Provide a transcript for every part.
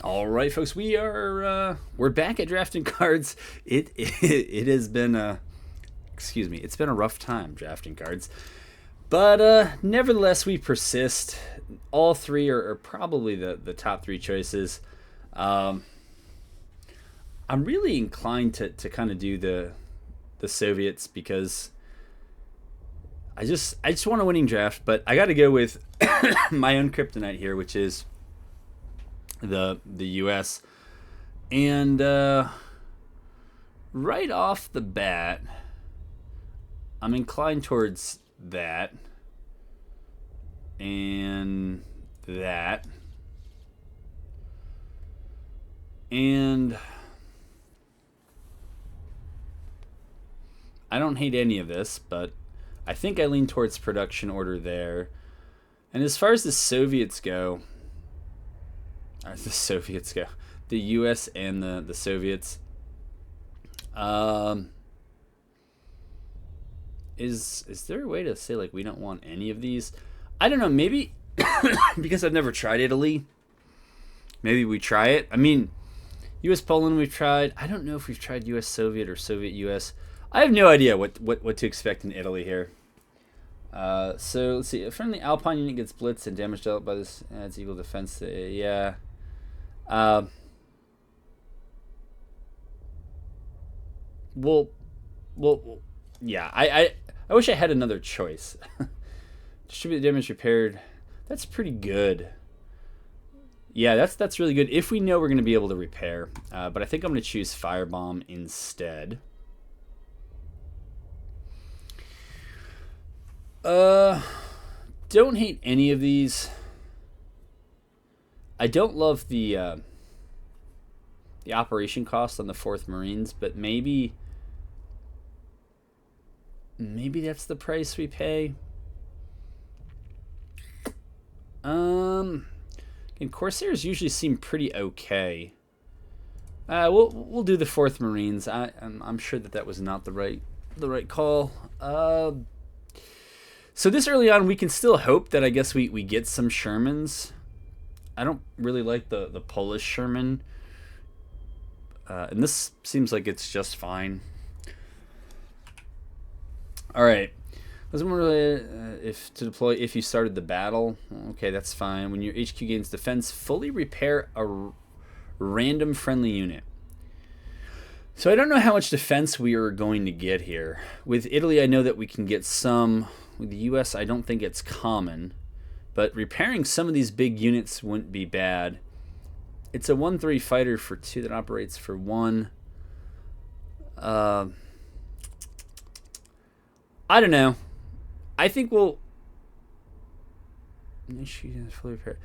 All right, folks, we're back at drafting cards. It has been excuse me, it's been a rough time drafting cards, but nevertheless we persist. All three are probably the top three choices. Um, I'm really inclined to kind of do the Soviets because I just want a winning draft, but I got to go with my own kryptonite here, which is the U.S. And right off the bat, I'm inclined towards that and that. And I don't hate any of this, but I think I lean towards production order there. And as far as the U.S. and the Soviets, um, is there a way to say like we don't want any of these? I don't know. Maybe because I've never tried Italy. Maybe we try it. I mean, U.S. Poland we've tried. I don't know if we've tried U.S. Soviet or Soviet U.S. I have no idea what to expect in Italy here. So let's see. A friendly Alpine unit gets blitzed and damage dealt by this adds equal defense. Yeah. Uh, well, well, yeah. I wish I had another choice. Distribute the damage repaired. That's pretty good. Yeah, that's really good if we know we're going to be able to repair. But I think I'm going to choose Firebomb instead. Don't hate any of these. I don't love the operation cost on the 4th Marines, but maybe that's the price we pay. And Corsairs usually seem pretty okay. We'll do the 4th Marines. I'm sure that was not the right call. So this early on, we can still hope that I guess we get some Shermans. I don't really like the Polish Sherman. And this seems like it's just fine. All right. Doesn't really if to deploy if you started the battle. Okay, that's fine. When your HQ gains defense, fully repair a random friendly unit. So I don't know how much defense we are going to get here. With Italy, I know that we can get some. With the U.S., I don't think it's common. But repairing some of these big units wouldn't be bad. It's a 1-3 fighter for 2 that operates for 1. I don't know. I think we'll. Fully repair.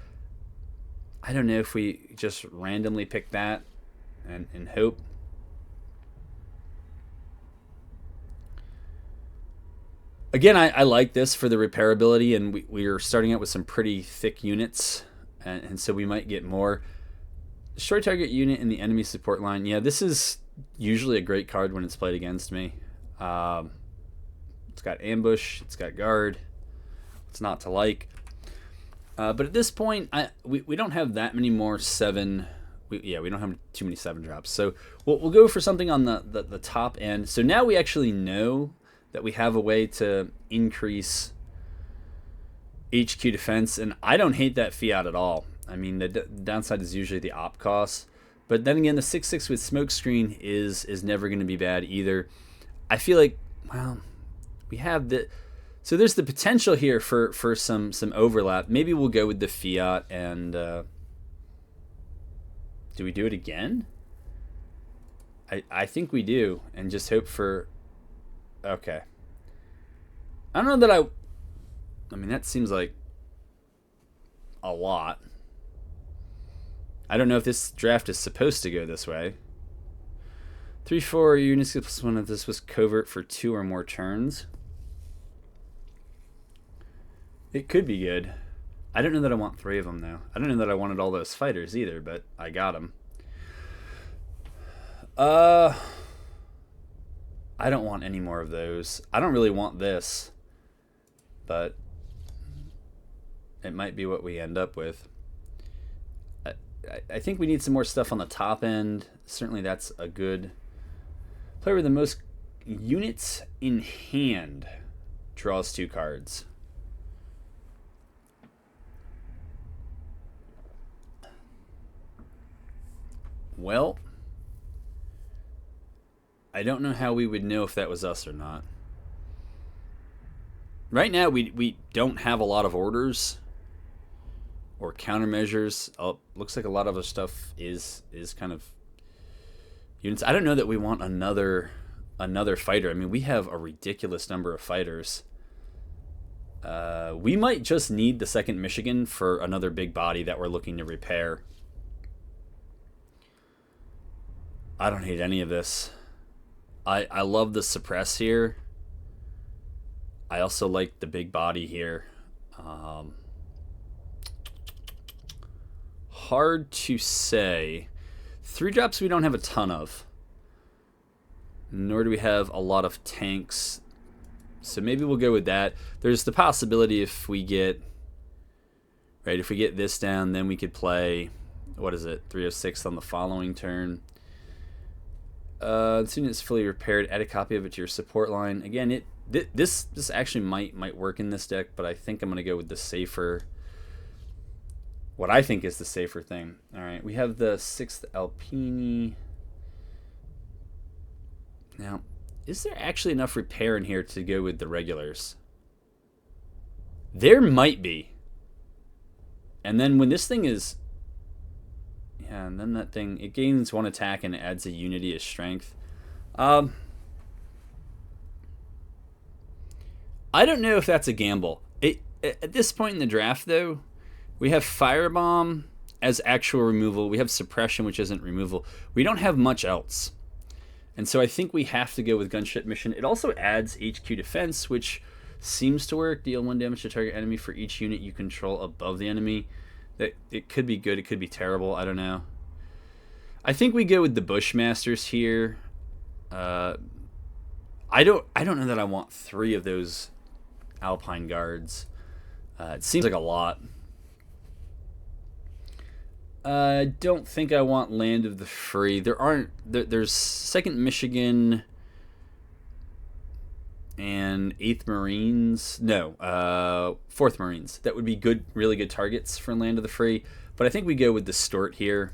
I don't know if we just randomly pick that and hope. Again, I like this for the repairability, and we are starting out with some pretty thick units, and so we might get more. Destroy target unit in the enemy support line. Yeah, this is usually a great card when it's played against me. It's got ambush, it's got guard. It's not to like. But at this point, we don't have that many more 7. We don't have too many 7 drops. So we'll go for something on the top end. So now we actually know that we have a way to increase HQ defense, and I don't hate that fiat at all. I mean, the downside is usually the op cost, but then again, the 6/6 with smokescreen is never going to be bad either. I feel like, well, we have so there's the potential here for some overlap. Maybe we'll go with the fiat and do we do it again? I think we do, and just hope for. Okay. I don't know that I mean, that seems like a lot. I don't know if this draft is supposed to go this way. 3/4 units plus 1 if this was covert for 2 or more turns. It could be good. I don't know that I want 3 of them, though. I don't know that I wanted all those fighters either, but I got them. I don't want any more of those. I don't really want this, but it might be what we end up with. I think we need some more stuff on the top end. Certainly that's a good player with the most units in hand draws 2 cards. Well, I don't know how we would know if that was us or not. Right now, we don't have a lot of orders or countermeasures. Oh, looks like a lot of our stuff is kind of units. I don't know that we want another fighter. I mean, we have a ridiculous number of fighters. We might just need the 2nd Michigan for another big body that we're looking to repair. I don't hate any of this. I love the suppress here. I also like the big body here. Hard to say. 3 drops we don't have a ton of. Nor do we have a lot of tanks. So maybe we'll go with that. There's the possibility if we get this down, then we could play, what is it, 306 on the following turn. As soon as it's fully repaired, add a copy of it to your support line. Again, this actually might work in this deck, but I think I'm going to go with the safer, what I think is the safer thing. All right, we have the 6th Alpini. Now, is there actually enough repair in here to go with the regulars? There might be. And then when this thing is... Yeah, and then that thing, it gains 1 attack and adds a unity as strength. I don't know if that's a gamble. At this point in the draft, though, we have Firebomb as actual removal. We have Suppression, which isn't removal. We don't have much else. And so I think we have to go with Gunship Mission. It also adds HQ Defense, which seems to work. Deal 1 damage to target enemy for each unit you control above the enemy. It could be good. It could be terrible. I don't know. I think we go with the Bushmasters here. I don't know that I want 3 of those Alpine Guards. It seems like a lot. I don't think I want Land of the Free. There's 2nd Michigan and 8th Marines. No, 4th Marines. That would be good, really good targets for Land of the Free. But I think we go with the Stort here.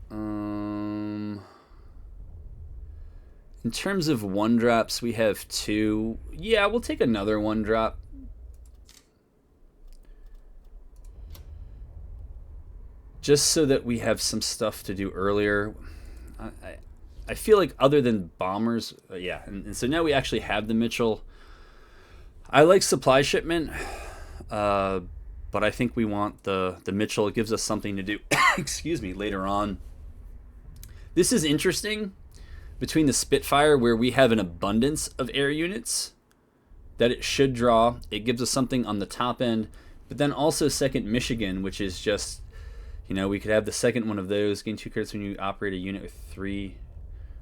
In terms of 1-drops, we have 2. Yeah, we'll take another 1-drop. Just so that we have some stuff to do earlier. I feel like other than bombers, yeah. And so now we actually have the Mitchell. I like supply shipment, but I think we want the Mitchell. It gives us something to do, excuse me, later on. This is interesting between the Spitfire, where we have an abundance of air units that it should draw. It gives us something on the top end, but then also 2nd Michigan, which is just, you know, we could have the 2nd one of those, gain 2 cards when you operate a unit with 3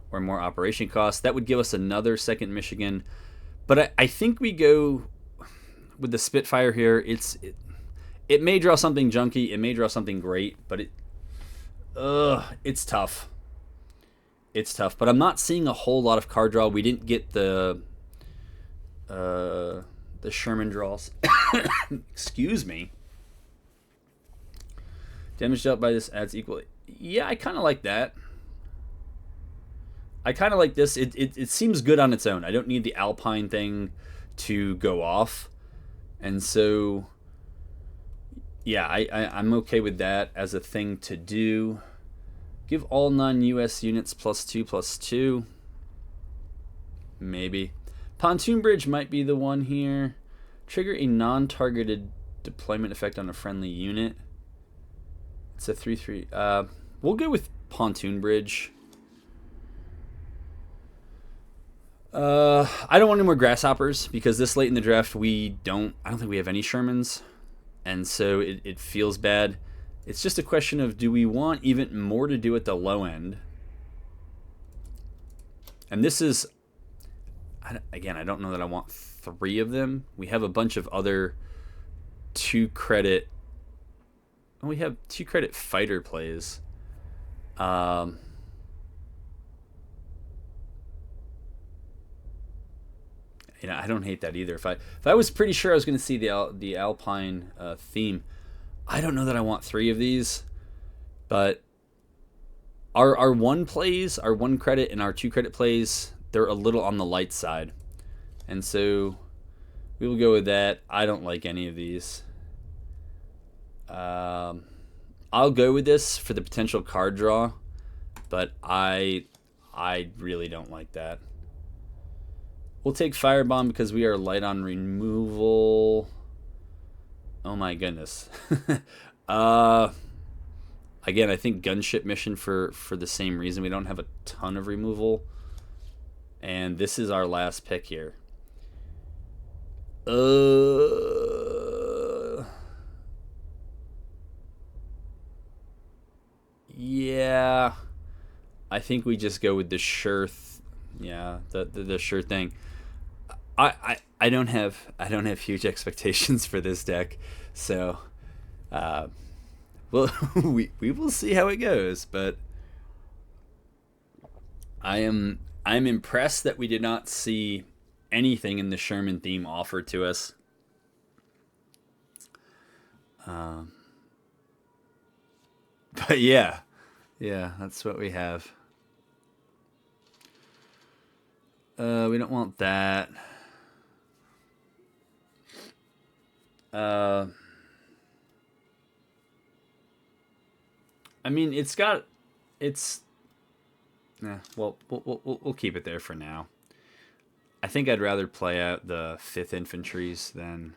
or more operation costs. That would give us another 2nd Michigan. But I think we go with the Spitfire here. It may draw something junky. It may draw something great, but it's tough. It's tough. But I'm not seeing a whole lot of card draw. We didn't get the Sherman draws. Excuse me. Damage dealt by this adds equally. Yeah, I kind of like that. I kind of like this. It seems good on its own. I don't need the Alpine thing to go off. And so, yeah, I'm okay with that as a thing to do. Give all non-US units +2/+2. Maybe. Pontoon Bridge might be the one here. Trigger a non-targeted deployment effect on a friendly unit. It's a 3/3. We'll go with Pontoon Bridge. I don't want any more Grasshoppers because this late in the draft I don't think we have any Shermans, and so it feels bad. It's just a question of, do we want even more to do at the low end? And this is, again, I don't know that I want 3 of them. We have a bunch of other 2-credit. Oh, we have 2 credit fighter plays. Um, you know, I don't hate that either. If I was pretty sure I was going to see the Alpine theme, I don't know that I want 3 of these, but our 1 plays, our 1 credit and our 2 credit plays, they're a little on the light side, and so we will go with that. I don't like any of these. I'll go with this for the potential card draw, but I really don't like that. We'll take Firebomb because we are light on removal. Oh my goodness. Again, I think Gunship Mission for the same reason. We don't have a ton of removal. And this is our last pick here. Yeah. I think we just go with the sure the sure thing. I don't have huge expectations for this deck, so well we will see how it goes, but I'm impressed that we did not see anything in the Sherman theme offered to us. But yeah, that's what we have. We don't want that. I mean, it's. Well, we'll keep it there for now. I think I'd rather play out the 5th Infantries than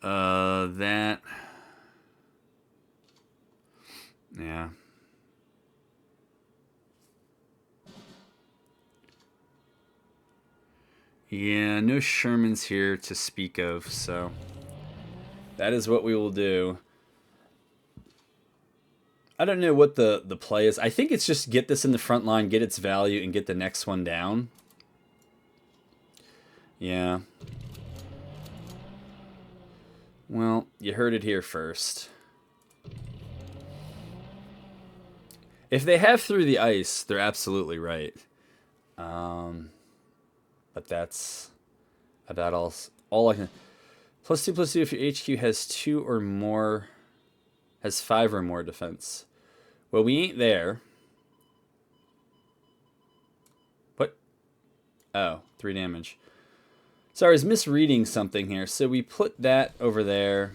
that. Yeah. Yeah, no Shermans here to speak of, so that is what we will do. I don't know what the play is. I think it's just get this in the front line, get its value, and get the next one down. Yeah. Well, you heard it here first. If they have Through the Ice, they're absolutely right. But that's about all I can. +2/+2 if your HQ has 2 or more, has 5 or more defense. Well, we ain't there. What? Oh, 3 damage. Sorry, I was misreading something here. So we put that over there.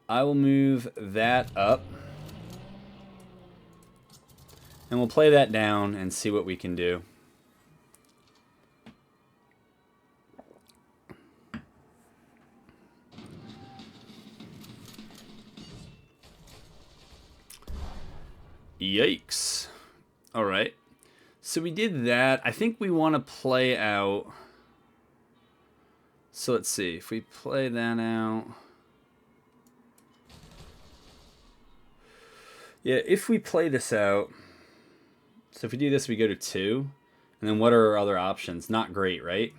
I will move that up. And we'll play that down and see what we can do. Yikes. All right. So we did that. I think we want to play out. So let's see. If we play that out. Yeah, if we play this out. So if we do this, we go to 2. And then what are our other options? Not great, right?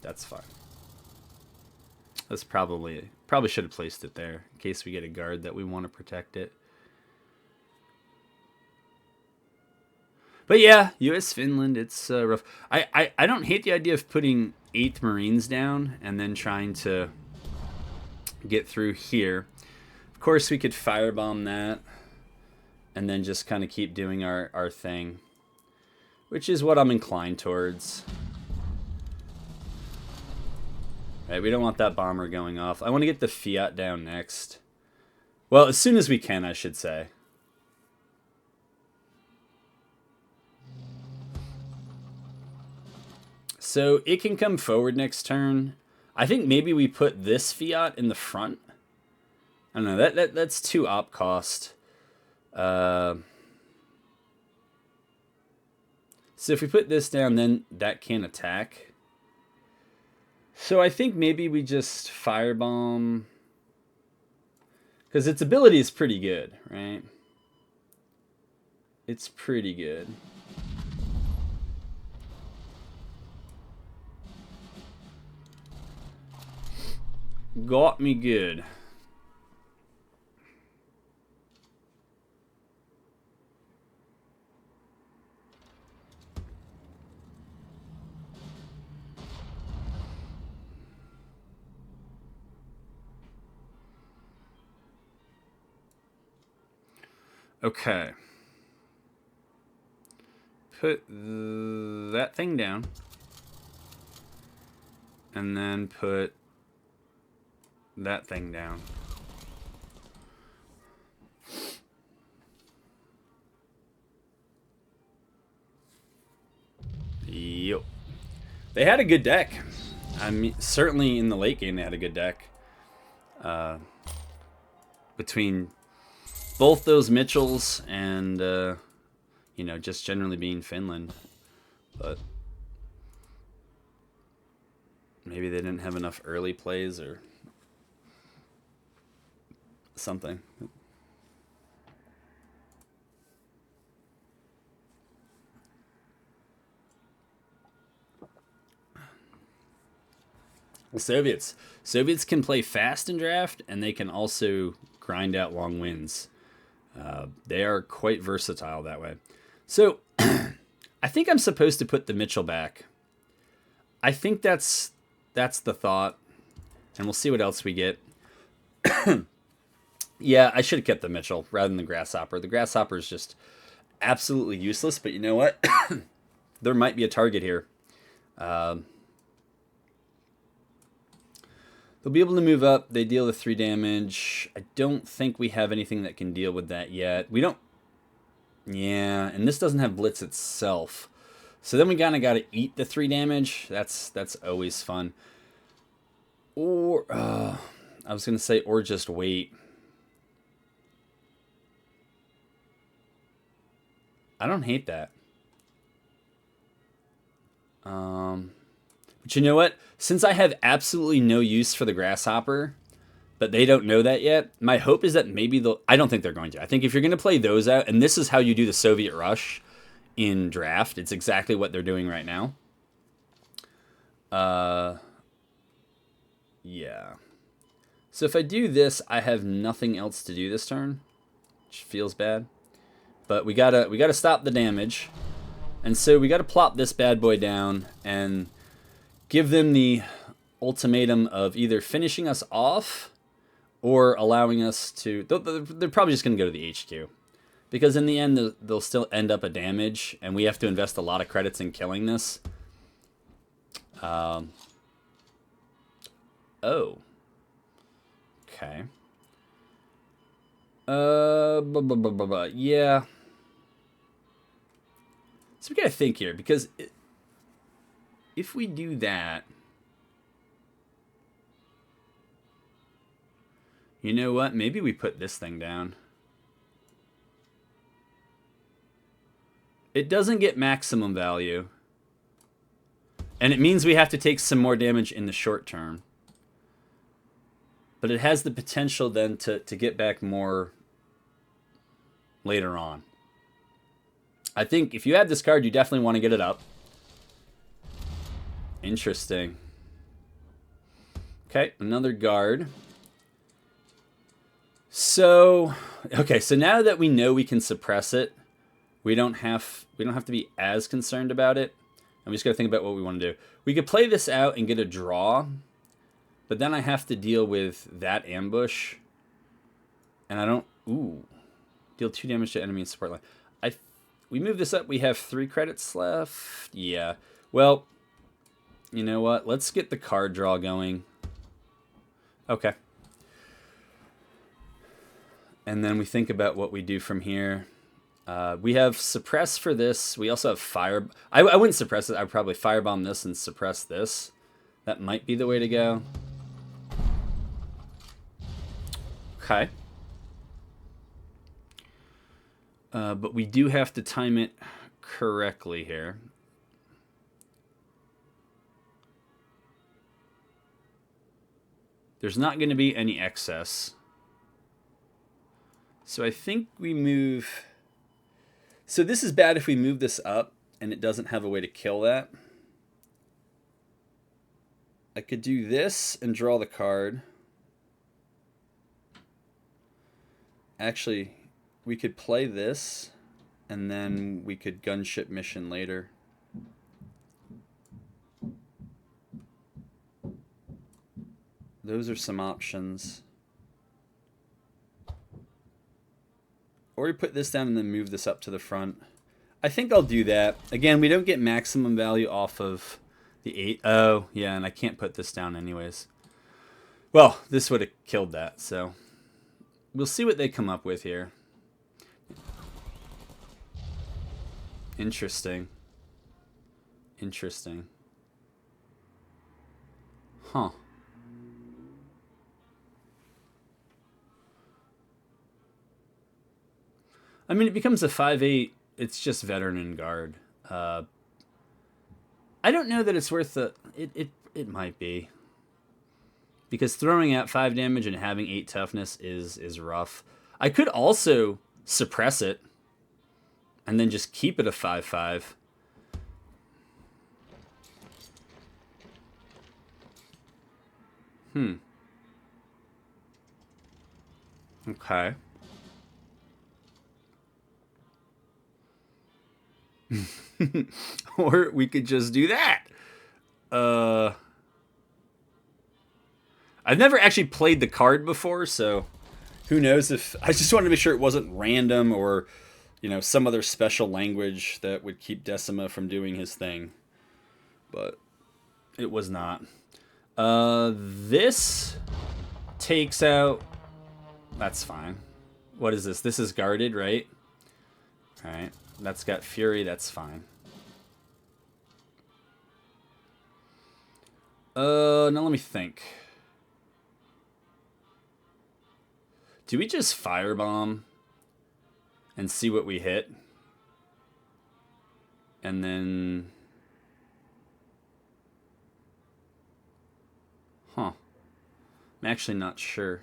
That's fine. That's probably should have placed it there in case we get a guard that we want to protect it. But yeah, U.S. Finland, it's rough. I don't hate the idea of putting 8th Marines down and then trying to get through here. Of course, we could firebomb that and then just kind of keep doing our thing, which is what I'm inclined towards. Right, we don't want that bomber going off. I want to get the Fiat down next. Well, as soon as we can, I should say. So it can come forward next turn. I think maybe we put this Fiat in the front. I don't know. That's too op cost. So if we put this down, then that can attack. So I think maybe we just firebomb, because its ability is pretty good, right? It's pretty good. got me good. Okay. Put that thing down. And then put that thing down. Yep. They had a good deck. I mean, certainly in the late game they had a good deck. Between both those Mitchells and, you know, just generally being Finland. But maybe they didn't have enough early plays or something. The Soviets can play fast in draft, and they can also grind out long wins. They are quite versatile that way. So I think I'm supposed to put the Mitchell back. I think that's the thought, and we'll see what else we get. Yeah, I should have kept the Mitchell rather than the Grasshopper. The Grasshopper is just absolutely useless, but you know what? There might be a target here. They'll be able to move up. They deal the 3 damage. I don't think we have anything that can deal with that yet. We don't... Yeah, and this doesn't have Blitz itself. So then we kind of got to eat the 3 damage. That's always fun. Or... I was going to say, or just wait. I don't hate that. But you know what? Since I have absolutely no use for the Grasshopper, but they don't know that yet, my hope is that maybe they'll... I don't think they're going to. I think if you're going to play those out, and this is how you do the Soviet Rush in draft, it's exactly what they're doing right now. Yeah. So if I do this, I have nothing else to do this turn, which feels bad. But we gotta stop the damage. And so we gotta plop this bad boy down and give them the ultimatum of either finishing us off or allowing us to... They're probably just going to go to the HQ. Because in the end, they'll still end up a damage, and we have to invest a lot of credits in killing this. Oh. Okay. Yeah. So we gotta think here, because... If we do that, you know what? Maybe we put this thing down. It doesn't get maximum value. And it means we have to take some more damage in the short term. But it has the potential then to get back more later on. I think if you add this card, you definitely want to get it up. Interesting. Okay, another guard. So, okay, so now that we know we can suppress it, we don't have to be as concerned about it. And we just got to think about what we want to do. We could play this out and get a draw, but then I have to deal with that ambush. And I don't... Ooh. Deal 2 damage to enemy and support line. We move this up. We have 3 credits left. Yeah. Well... You know what? Let's get the card draw going. Okay. And then we think about what we do from here. We have suppress for this. We also have fire. I wouldn't suppress it. I'd probably firebomb this and suppress this. That might be the way to go. Okay. But we do have to time it correctly here. There's not going to be any excess. So I think we move... So this is bad if we move this up and it doesn't have a way to kill that. I could do this and draw the card. Actually, we could play this, and then we could gunship mission later. Those are some options. Or we put this down and then move this up to the front. I think I'll do that. Again, we don't get maximum value off of the 8. Oh, yeah, and I can't put this down anyways. Well, this would have killed that, so we'll see what they come up with here. Interesting. Interesting. Huh. I mean, it becomes a 5/8. It's just veteran and guard. I don't know that it's worth the... It might be. Because throwing out 5 damage and having 8 toughness is rough. I could also suppress it and then just keep it a 5/5. Okay. Or we could just do that. I've never actually played the card before, so who knows if... I just wanted to make sure it wasn't random or, you know, some other special language that would keep Decima from doing his thing. But it was not. This takes out... That's fine. What is this? This is guarded, right? Alright. That's got Fury. That's fine. Now let me think. Do we just firebomb and see what we hit? And then... Huh. I'm actually not sure.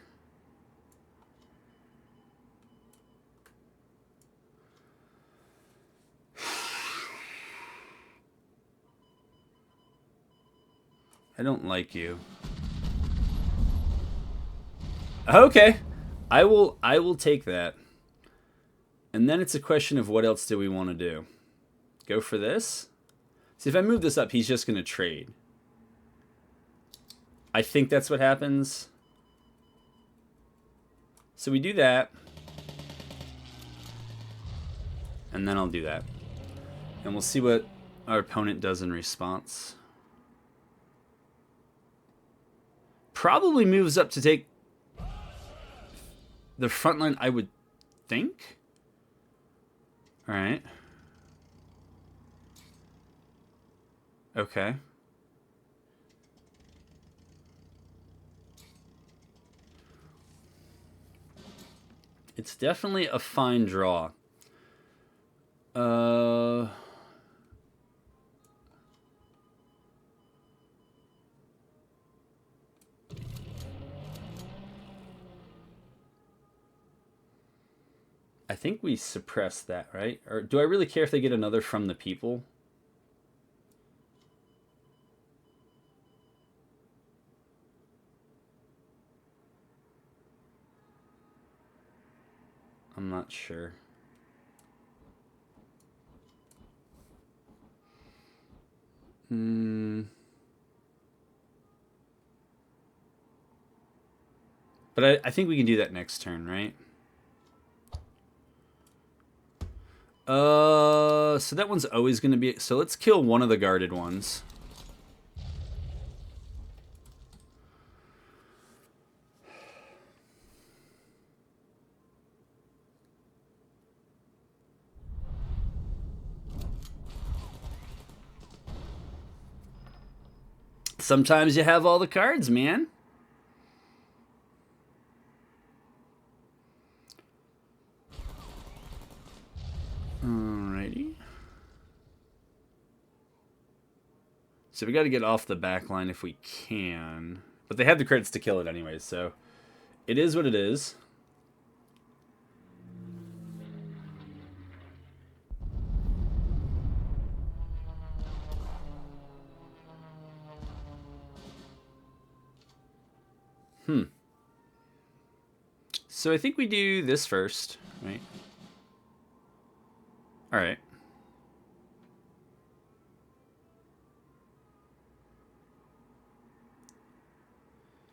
I don't like you. Okay. I will take that. And then it's a question of what else do we want to do? Go for this? See, if I move this up, he's just going to trade. I think that's what happens. So we do that. And then I'll do that. And we'll see what our opponent does in response. Probably moves up to take the front line, I would think. All right. Okay. It's definitely a fine draw. I think we suppress that, right? Or do I really care if they get another from the people? I'm not sure. But I think we can do that next turn, right? So that one's always going to be... So let's kill one of the guarded ones. Sometimes you have all the cards, man. Alrighty. So we got to get off the back line if we can. But they have the credits to kill it anyways, so it is what it is. So I think we do this first, right? All right.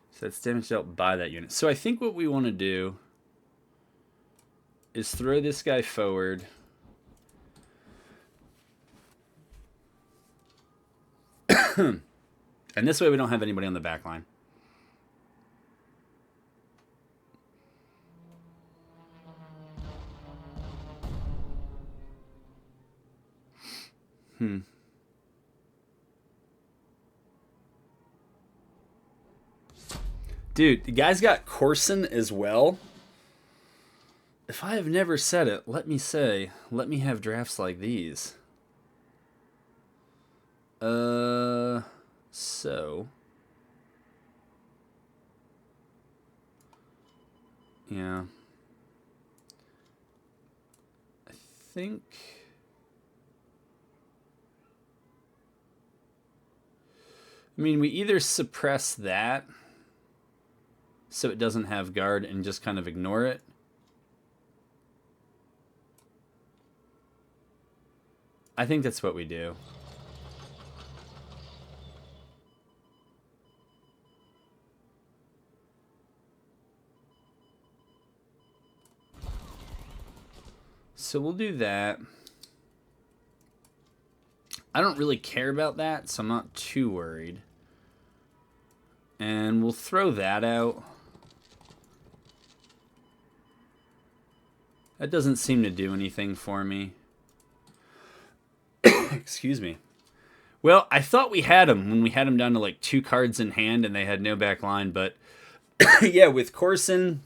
So that's damage dealt by that unit. So I think what we want to do is throw this guy forward. And this way we don't have anybody on the back line. Dude, the guy's got Corson as well. If I have never said it, let me have drafts like these. So. Yeah. I think. I mean, we either suppress that so it doesn't have guard and just kind of ignore it. I think that's what we do. So we'll do that. I don't really care about that, so I'm not too worried. And we'll throw that out. That doesn't seem to do anything for me. Excuse me. Well, I thought we had him when we had him down to like 2 cards in hand and they had no back line, but yeah, with Corson,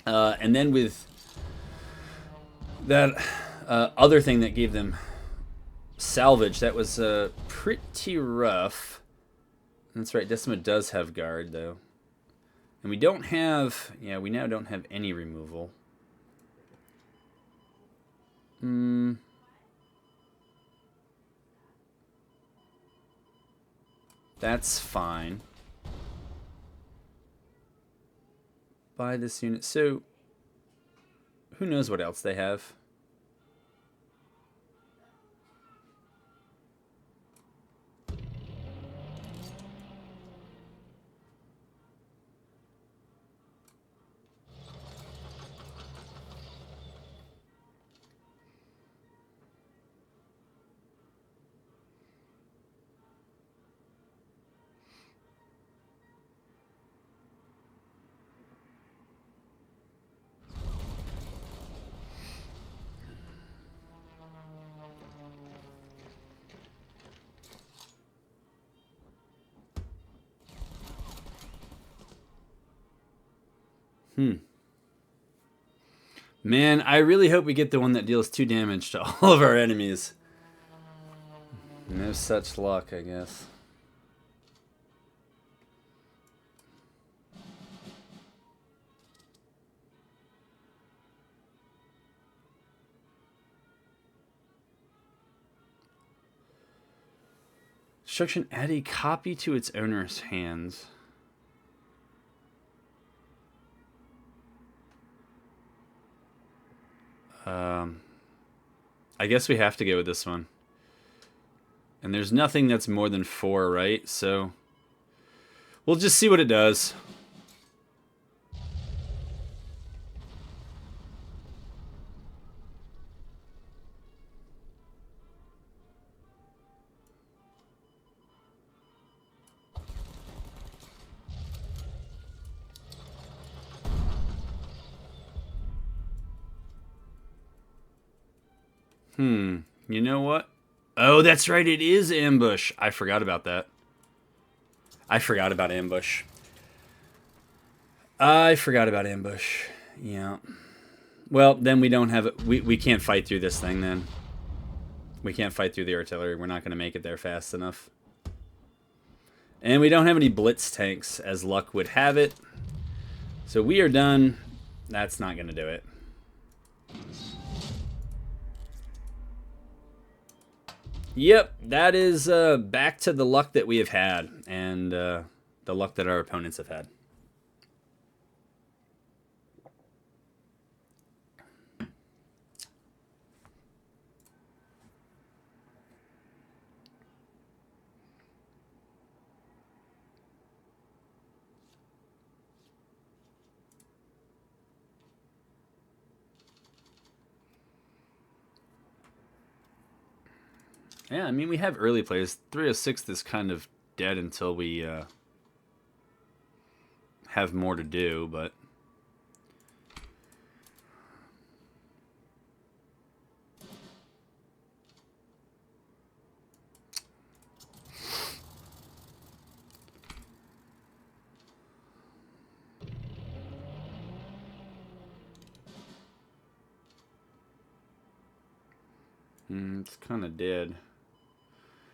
and then with that other thing that gave them salvage, that was pretty rough. That's right, Decima does have guard, though. And we don't have... Yeah, we now don't have any removal. That's fine. Buy this unit. So, who knows what else they have? Man, I really hope we get the one that deals 2 damage to all of our enemies. No such luck, I guess. Destruction, add a copy to its owner's hands. I guess we have to go with this one. And there's nothing that's more than 4, right? So we'll just see what it does. You know what? Oh, that's right. It is ambush. I forgot about that. I forgot about ambush. Yeah. Well, then we don't have it. We can't fight through this thing then. We can't fight through the artillery. We're not going to make it there fast enough. And we don't have any blitz tanks, as luck would have it. So we are done. That's not going to do it. Yep, that is back to the luck that we have had, and the luck that our opponents have had. Yeah, I mean, we have early plays. 306 is kind of dead until we have more to do, but... it's kind of dead.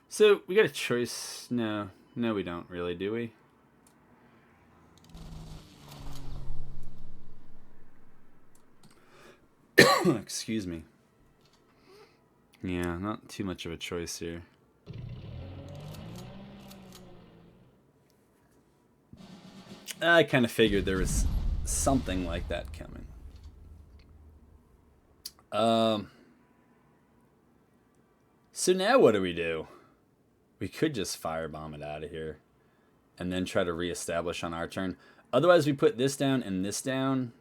So, we got a choice. No, we don't really, do we? Excuse me. Yeah, not too much of a choice here. I kind of figured there was something like that coming. So now what do we do? We could just firebomb it out of here and then try to reestablish on our turn. Otherwise, we put this down and this down.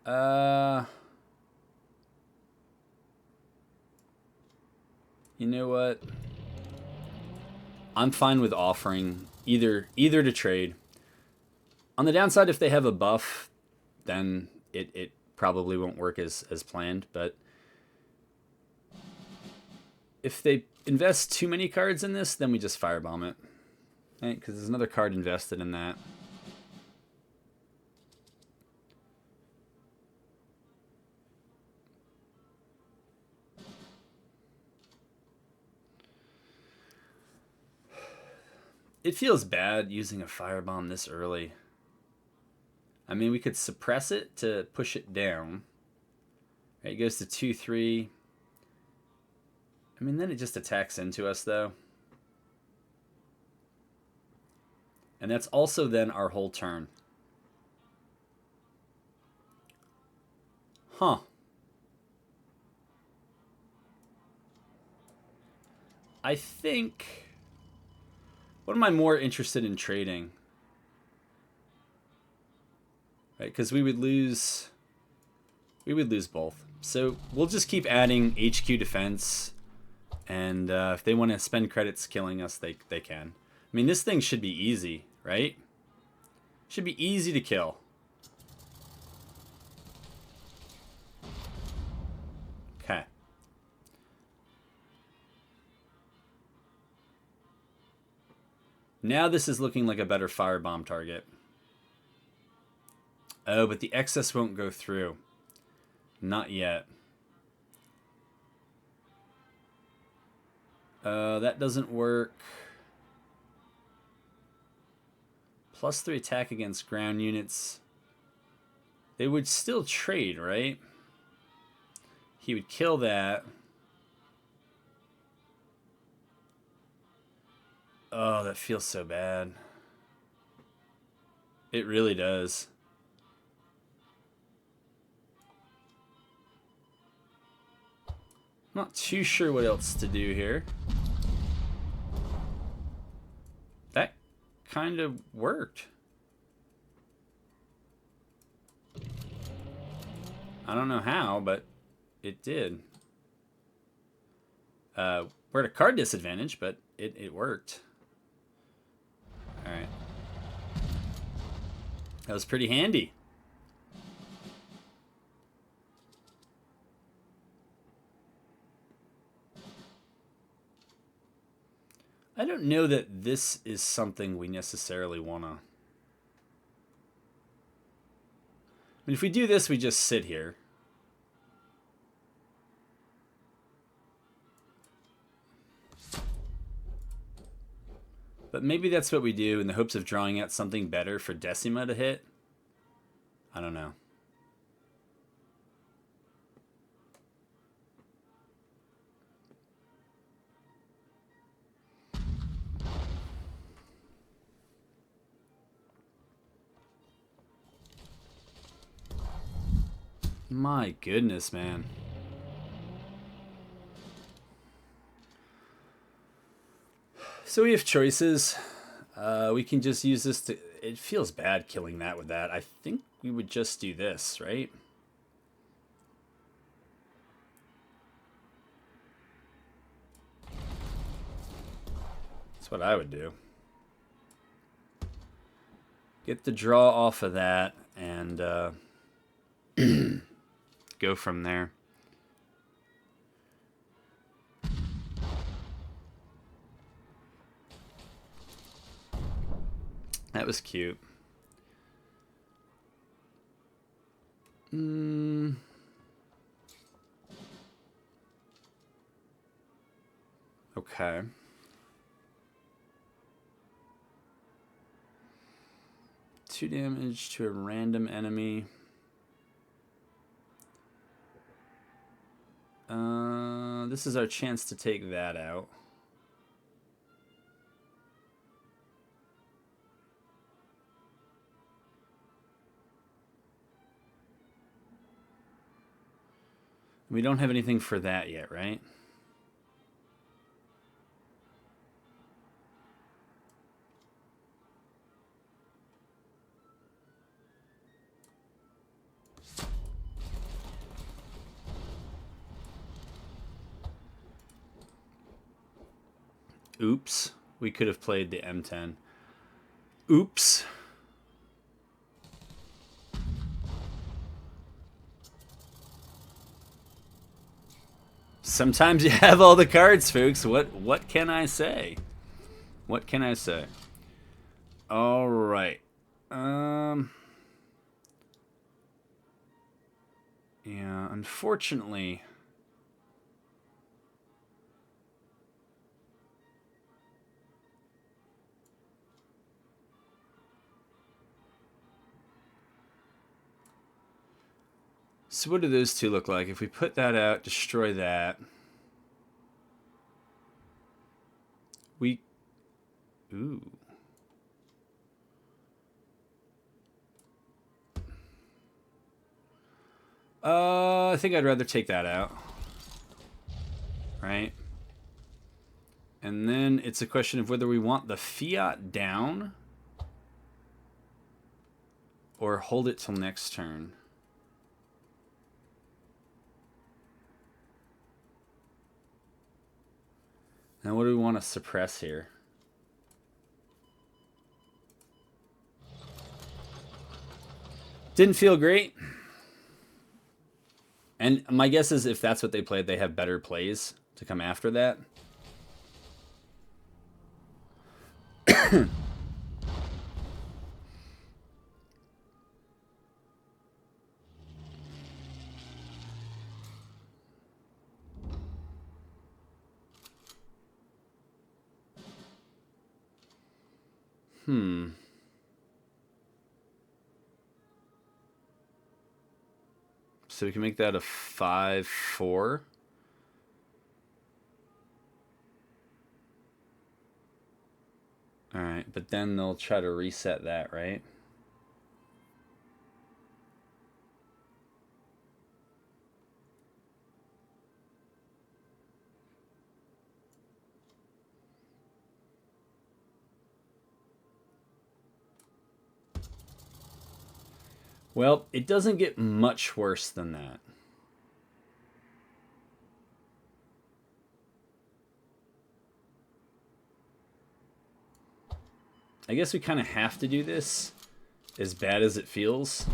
You know what? I'm fine with offering either to trade. On the downside, if they have a buff, then it probably won't work as planned. But if they invest too many cards in this, then we just firebomb it. Right? Because there's another card invested in that. It feels bad using a firebomb this early. I mean, we could suppress it to push it down. Right, it goes to 2-3. I mean, then it just attacks into us, though. And that's also then our whole turn. Huh. I think... What am I more interested in trading? Right, because we would lose both. So we'll just keep adding HQ defense, and if they want to spend credits killing us, they can. I mean, this thing should be easy, right? Should be easy to kill. Okay. Now this is looking like a better firebomb target. Oh, but the excess won't go through. Not yet. That doesn't work. +3 attack against ground units. They would still trade, right? He would kill that. Oh, that feels so bad. It really does. Not too sure what else to do here. That kind of worked. I don't know how, but it did. We're at a card disadvantage, but it worked. Alright. That was pretty handy. I don't know that this is something we necessarily want to... I mean, if we do this, we just sit here. But maybe that's what we do in the hopes of drawing out something better for Decima to hit. I don't know. My goodness, man. So we have choices. We can just use this to... It feels bad killing that with that. I think we would just do this, right? That's what I would do. Get the draw off of that and go from there. That was cute. Okay. Two damage to a random enemy. This is our chance to take that out. We don't have anything for that yet, right? Oops. We could have played the M10. Oops. Sometimes you have all the cards, folks. What can I say? What can I say? All right. Yeah, unfortunately. So what do those two look like? If we put that out, destroy that. We... Ooh. I think I'd rather take that out. Right? And then it's a question of whether we want the fiat down or hold it till next turn. Now what do we want to suppress here? Didn't feel great. And my guess is if that's what they played, they have better plays to come after that. So we can make that a 5-4. All right, but then they'll try to reset that, right? Well, it doesn't get much worse than that. I guess we kind of have to do this, as bad as it feels.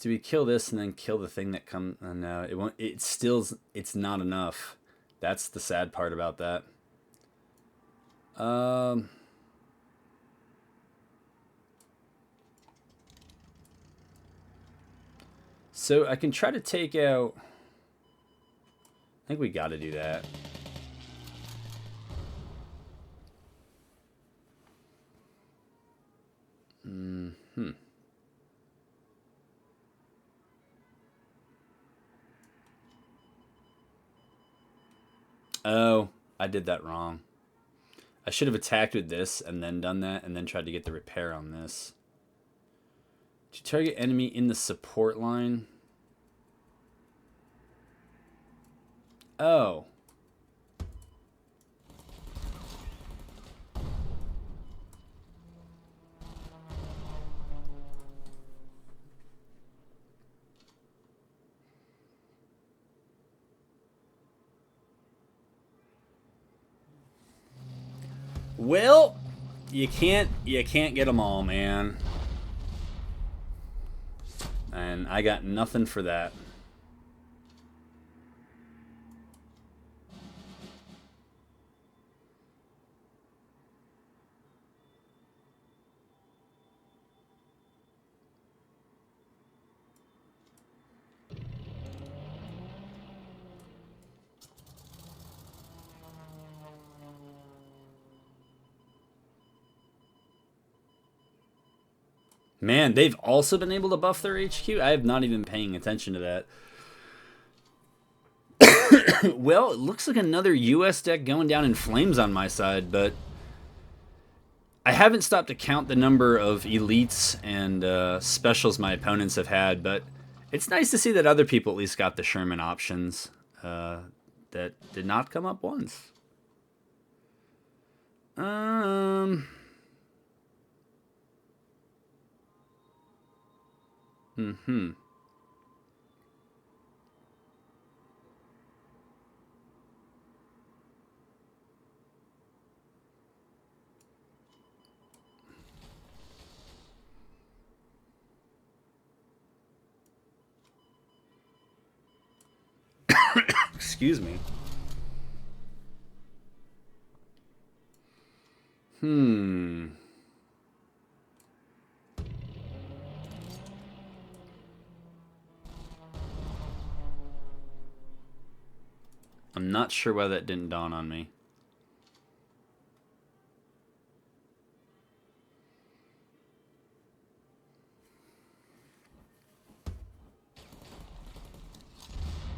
Do we kill this and then kill the thing that comes? No, it won't. It's not enough. That's the sad part about that. So I can try to take out... I think we got to do that. Hmm. Oh, I did that wrong. I should have attacked with this and then done that and then tried to get the repair on this. To target enemy in the support line. Oh. Well, you can't get them all, man. And I got nothing for that. Man, they've also been able to buff their HQ? I have not even been paying attention to that. Well, it looks like another US deck going down in flames on my side, but I haven't stopped to count the number of elites and specials my opponents have had, but it's nice to see that other people at least got the Sherman options that did not come up once. Mm-hmm. Excuse me. I'm not sure why that didn't dawn on me.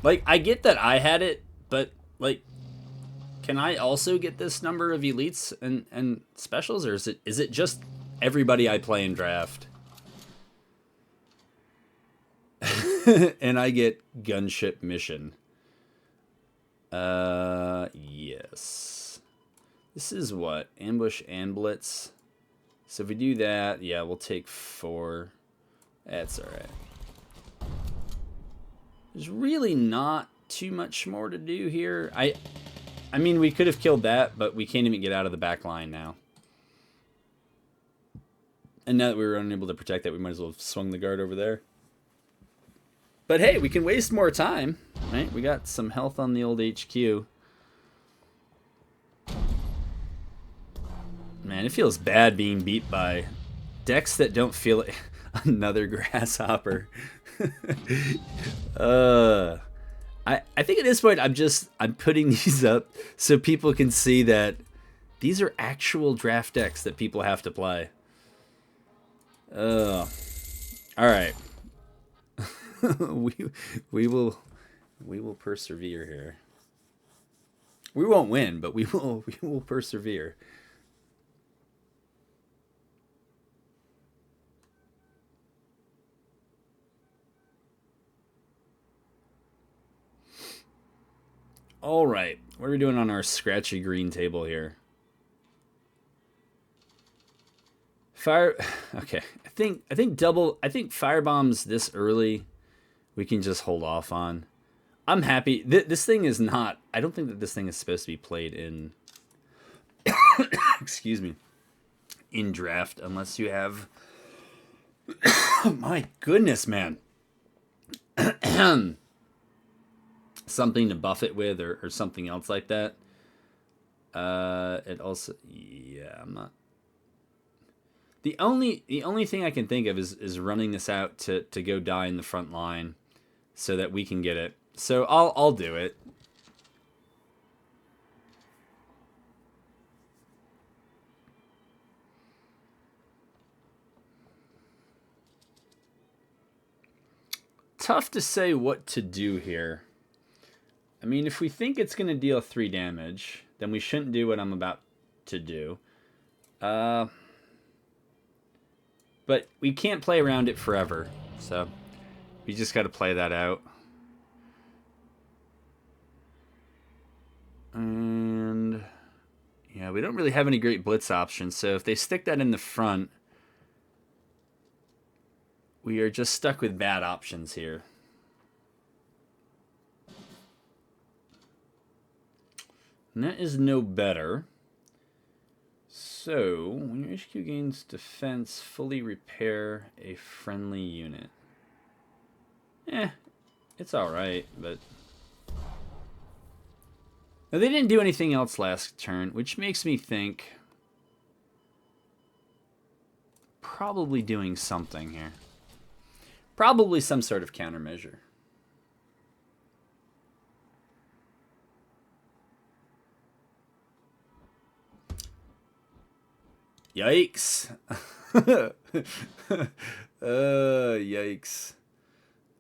Like, I get that I had it, but, like, can I also get this number of elites and specials, or is it just everybody I play in draft? And I get gunship mission. Yes. This is what? Ambush and blitz. So if we do that, yeah, we'll take 4. That's alright. There's really not too much more to do here. I mean, we could have killed that, but we can't even get out of the back line now. And now that we were unable to protect that, we might as well have swung the guard over there. But hey, we can waste more time, right? We got some health on the old HQ. Man, it feels bad being beat by decks that don't feel it. Another grasshopper. I think at this point I'm putting these up so people can see that these are actual draft decks that people have to play. All right. we will persevere here. We won't win, but we will persevere. All right, what are we doing on our scratchy green table here? Fire. Okay, I think firebombs this early we can just hold off on. I'm happy. This thing is not. I don't think that this thing is supposed to be played in. Excuse me. In draft, unless you have. My goodness, man. Something to buff it with, or something else like that. It also, yeah, I'm not. The only thing I can think of is running this out to go die in the front line, so that we can get it. So I'll do it. tough to say what to do here. I mean, if we think it's going to deal 3 damage, then we shouldn't do what I'm about to do. But we can't play around it forever, so we just got to play that out. And yeah, we don't really have any great blitz options, so if they stick that in the front, we are just stuck with bad options here. And that is no better. So, when your HQ gains defense, fully repair a friendly unit. It's alright, but... Now, they didn't do anything else last turn, which makes me think... probably doing something here. Probably some sort of countermeasure. Yikes. Yikes.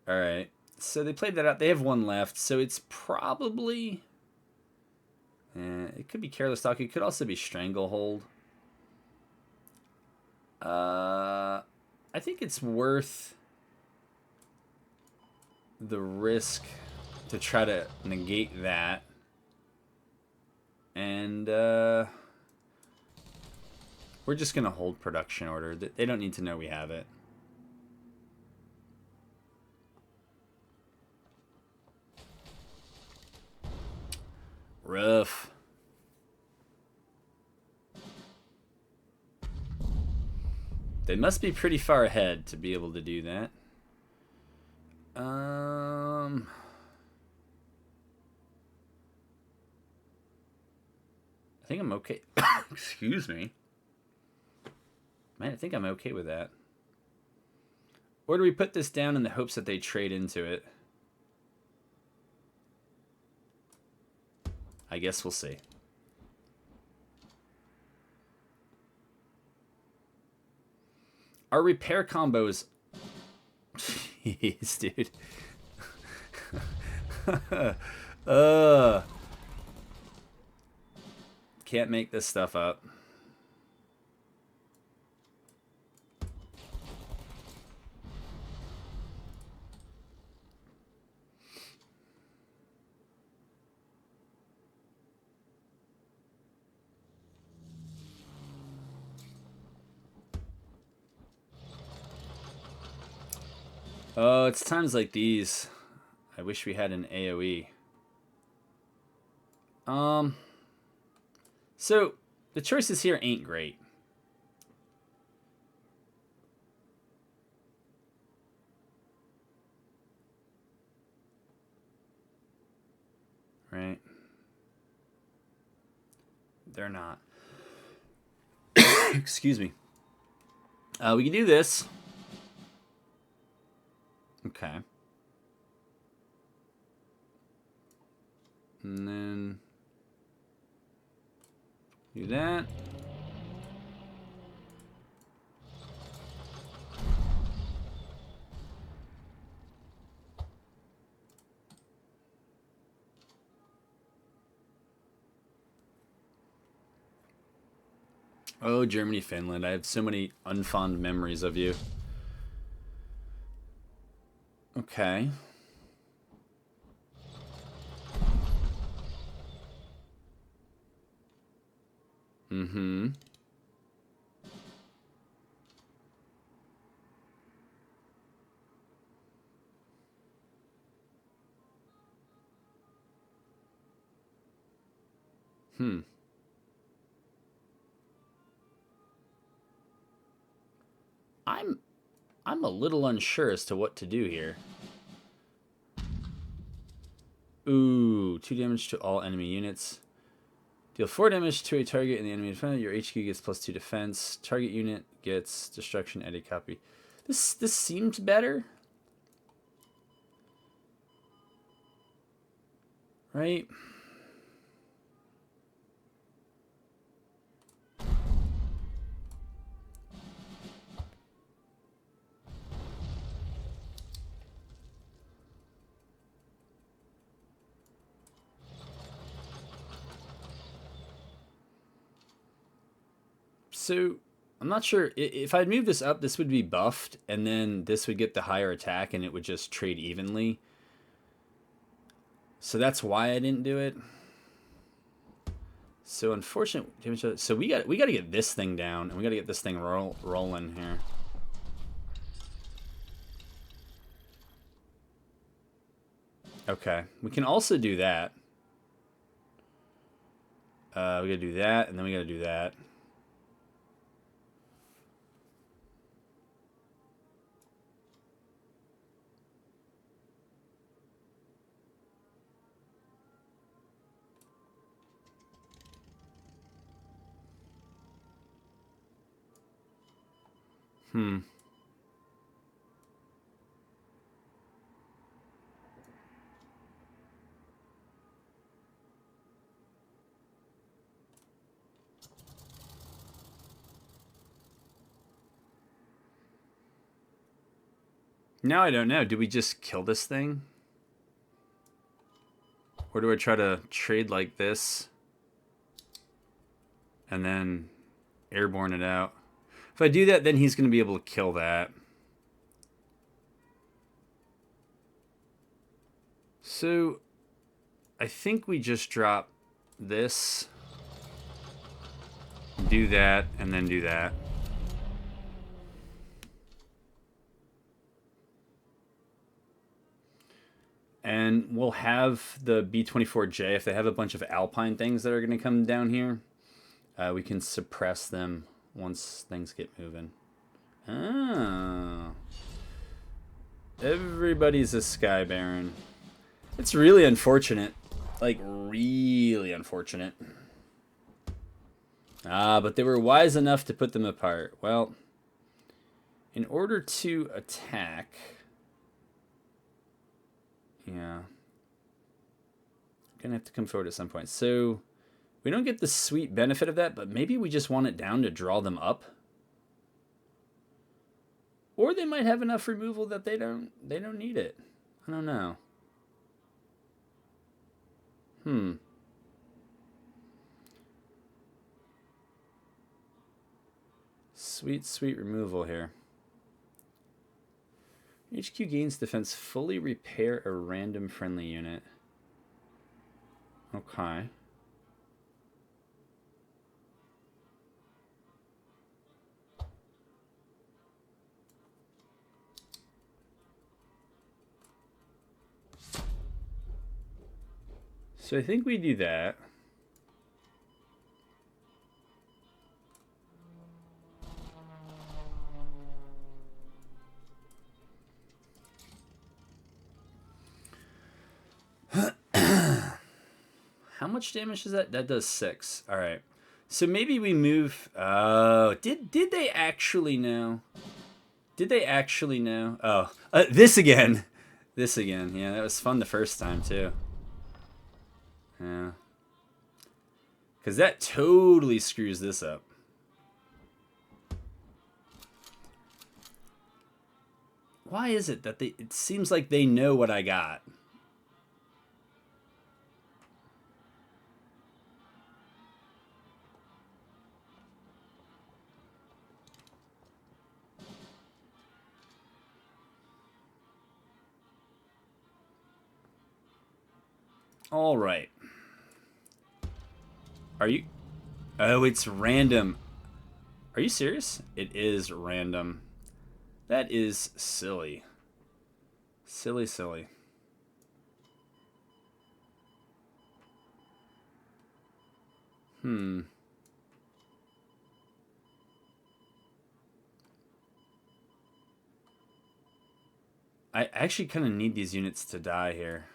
Alright. So they played that out. They have 1 left. So it's probably... it could be Careless Talk. It could also be Stranglehold. I think it's worth the risk to try to negate that. And... we're just going to hold production order. They don't need to know we have it. Rough. They must be pretty far ahead to be able to do that. I think I'm okay. Excuse me. Man, I think I'm okay with that. Or do we put this down in the hopes that they trade into it? I guess we'll see. Our repair combos... Jeez, dude. Can't make this stuff up. Oh, it's times like these. I wish we had an AoE. So, the choices here ain't great. Right? They're not. Excuse me. We can do this. Okay. And then do that. Oh, Germany, Finland. I have so many unfond memories of you. Okay. Mm-hmm. I'm a little unsure as to what to do here. Ooh, 2 damage to all enemy units. Deal 4 damage to a target in the enemy defense. Your HQ gets +2 defense. Target unit gets destruction at a copy. This seems better. Right? So I'm not sure if I'd move this up, this would be buffed, and then this would get the higher attack, and it would just trade evenly. So that's why I didn't do it. So unfortunate damage. So we got to get this thing down, and we got to get this thing rolling here. Okay, we can also do that. We got to do that, and then we got to do that. Now I don't know. Do we just kill this thing? Or do I try to trade like this? And then airborne it out. If I do that, then he's going to be able to kill that. So I think we just drop this, do that, and then do that. And we'll have the B-24J. If they have a bunch of Alpine things that are going to come down here, we can suppress them once things get moving. Oh. Everybody's a Sky Baron. It's really unfortunate. Like, really unfortunate. But they were wise enough to put them apart. Well, in order to attack... Yeah. Gonna have to come forward at some point. So we don't get the sweet benefit of that, but maybe we just want it down to draw them up. Or they might have enough removal that they don't need it. I don't know. Sweet removal here. HQ gains defense, fully repair a random friendly unit. Okay. So I think we do that. How much damage is that? That does 6. All right. So maybe we move. Oh, did they actually know? Did they actually know? Oh, this again. This again. Yeah, that was fun the first time too. Yeah. Because that totally screws this up. Why is it that it seems like they know what I got? All right. Are you... Oh, it's random. Are you serious? It is random. That is silly. Silly. I actually kind of need these units to die here.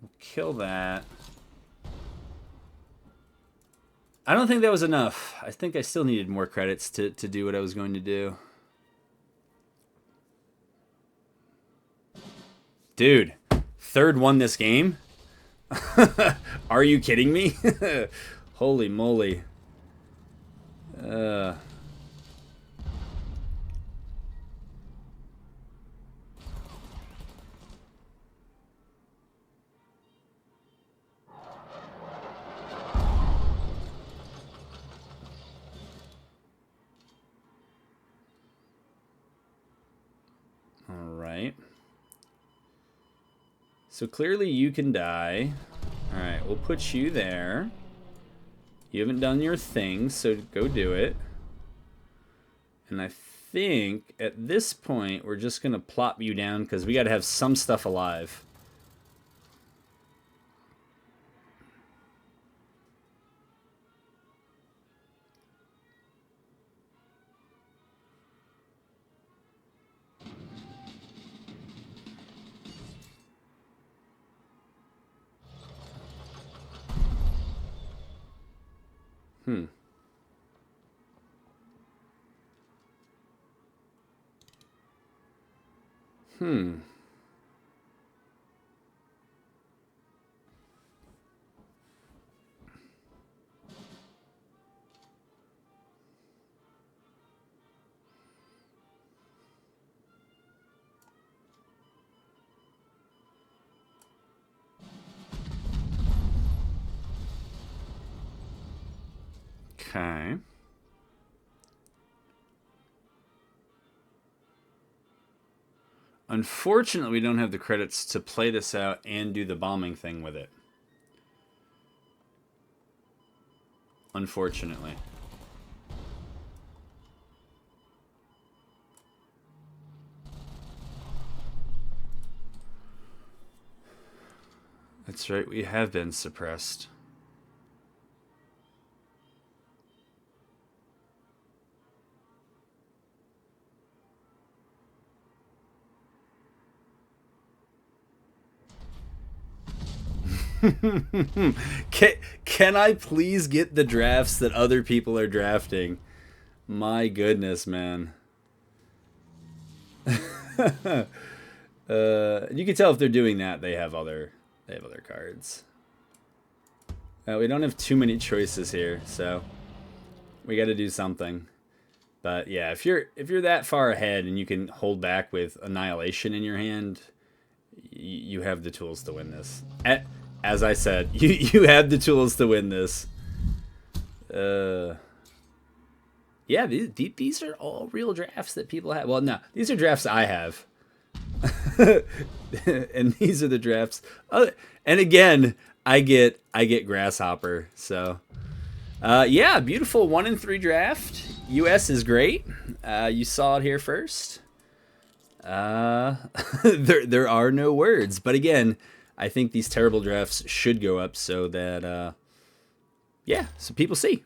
We'll kill that. I don't think that was enough. I think I still needed more credits to do what I was going to do. Dude, third one this game? Are you kidding me? Holy moly. right? So clearly you can die. Alright, we'll put you there. You haven't done your thing, so go do it. And I think at this point we're just going to plop you down because we got to have some stuff alive. Okay. Unfortunately, we don't have the credits to play this out and do the bombing thing with it. Unfortunately. That's right, we have been suppressed. Can I please get the drafts that other people are drafting? My goodness, man. You can tell if they're doing that, they have other cards. We don't have too many choices here, so we got to do something. But yeah, if you're that far ahead and you can hold back with Annihilation in your hand, you have the tools to win this. As I said, you have the tools to win this. Yeah, these are all real drafts that people have. Well, no, these are drafts I have. And these are the drafts. And again, I get Grasshopper. So, yeah, beautiful 1 in 3 draft. US is great. You saw it here first. There are no words, but again, I think these terrible drafts should go up so that, yeah, so people see.